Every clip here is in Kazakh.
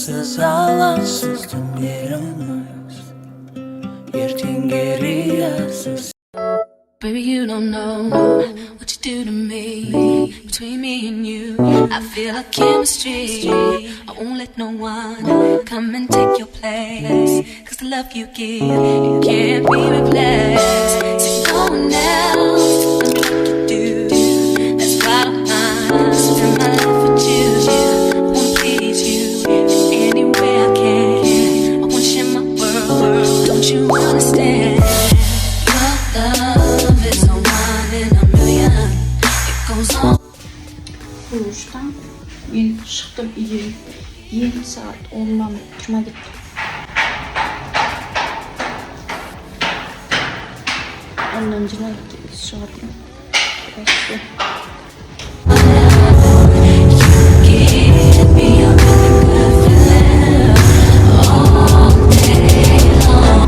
Алаңсыз алаңсыз түндеріміз ертеңге риясыз. Baby, you don't know what you do to me. Between me and you, I feel like chemistry. I won't let no one come and take your place. Cause the love you give, it can't be replaced. There's no one else like you do. That's why I spend my life with you. I wanna please you in any way I can. I wanna share my world, don't you understand? Your love is a one in a million. It goes on. Kuruluştan yeni çıktım iyi. Yeni saat 10'dan cuma gittim. Ondan cuma gittim. Şahatım. Başka. Give me a really good feeling all day long.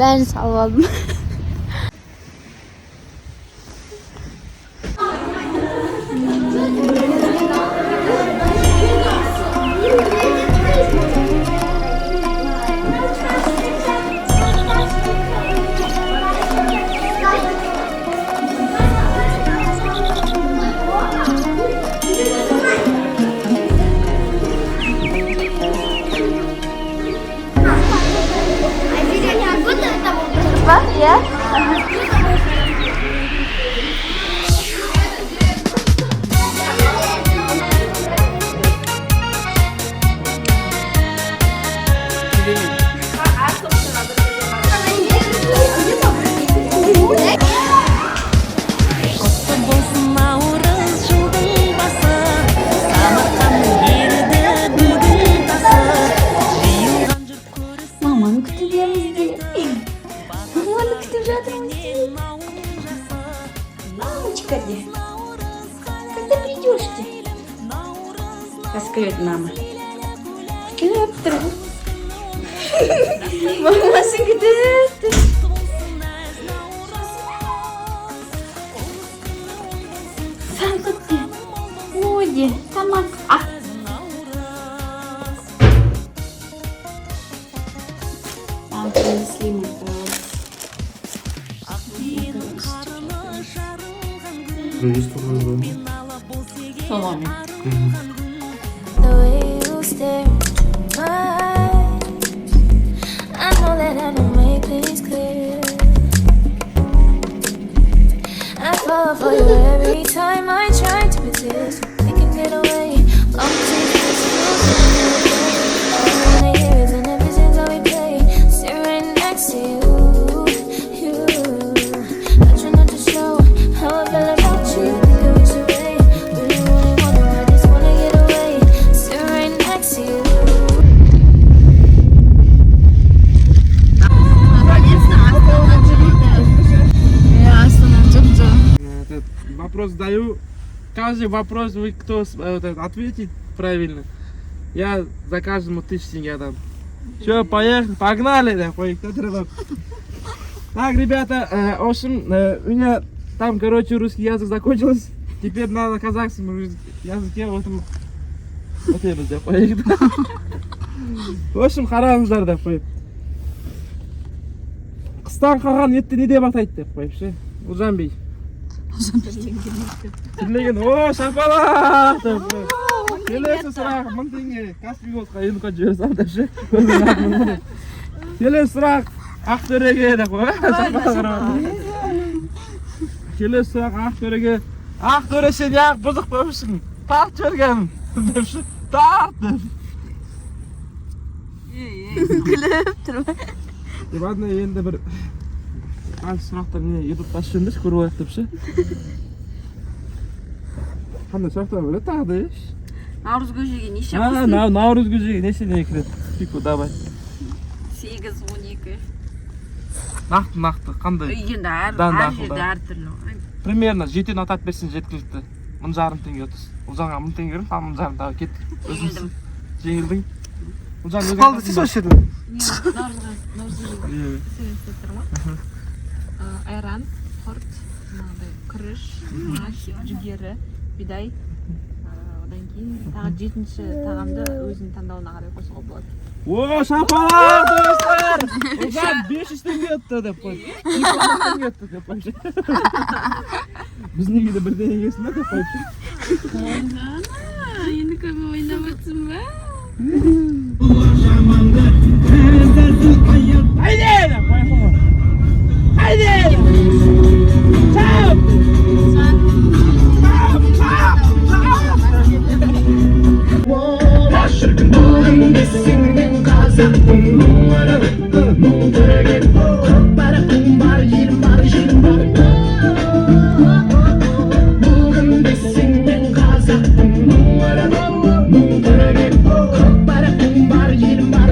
Бәрін салып алдым. Ya? Наурыз жылдың басы, самарқанның ертеді бүгін тасы. Жиылған жұрт көрісін Маманы күтудеміз де. Маманы күтіп жатырмыз де. Мамочка де. Когда придешь ты? Раскрыт мама. Күтіп тұр. Мамасын күтіп тұр. Ой, тамақ. Муслим. Салем. The way you stare into my eyes, I know that I don't make things clear. I fall for you every time I try to resist. We can get away. Long distance, all I wanna hear is an ever since we play. Sit right next to you. I try not to show how I feel about you. Think it was a way. Really wanna, I just wanna get away. Sit right next to you. Вопрос даю. Каждый вопрос вы кто ответит правильно. Я за каждому 1000 тенге дам. Все, поехали, погнали, да, поехали. Так, ребята, в общем, у меня там, короче, русский язык закончился. Теперь надо казахском языке вот это, да, поехали. В общем, қараңыздар деп қойып. Қыстан қалған етті не деп атайды деп қойып ше. Ұлжан бей. Түрлеген, о, шапалақ деп қойып. Келесі сұрақ 1000 теңге. Каспий болсқа енді қойып жібере сал деп ше. Келесі сұрақ Ақтөреге деп қойып. Келесі сұрақ Ақтөреге. Ақтөре сен яқ бұзық болмышсың. Тарт жіберген деп ше. Тарт деп. Күліп тұрма. Деп адына енді бір сұрақтар не ютуб басып жүрміз, көріп алайық деп ше. Қандай сұрақтар біледі тағы да еш? Наурыз көжеге неше қосың? Наурыз көжеге неше не кіреді? Пику, давай. 8-12. Нақты, қандай? Енді әр жерде әртүрлі. Примерно 7-ден атап берсең жеткілікті. 1000 теңге отыз. Ұлжанға 1000 теңге берем, там 1000 тағы кеттік. Жеңілдің. Ұлжан өзің қалды сіз осы жерде? Наурыз айран, құрт, күріш, жүгері, бидай. Одан кейін тағы 7-ші тағамды өзінің таңдауына қарай қосуға болады. О, шапалақ достар! Ұлжан 500 теңге өтті деп қойды. 200 теңге өтті деп қойды. Біз неге де бірден егесін деп қойды. Енді көбі ойнап өтсін ба? Haydi! Haydi! Çap! Aşırkın bugün desin kazandım numaralı muhteregin Kopara kumbar yerim var Bugün desin kazandım numaralı muhteregin Kopara kumbar yerim var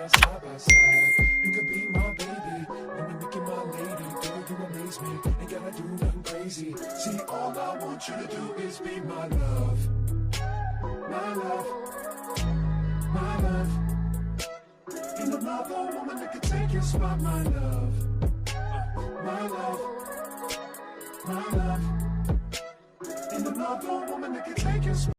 side by side. You could be my baby, when you make you my lady. Girl, you amaze me, ain't gotta do nothing crazy. See, all I want you to do is be my love. My love, my love. Ain't another woman that can take your spot, my love. My love, my love. Ain't another woman that can take your spot.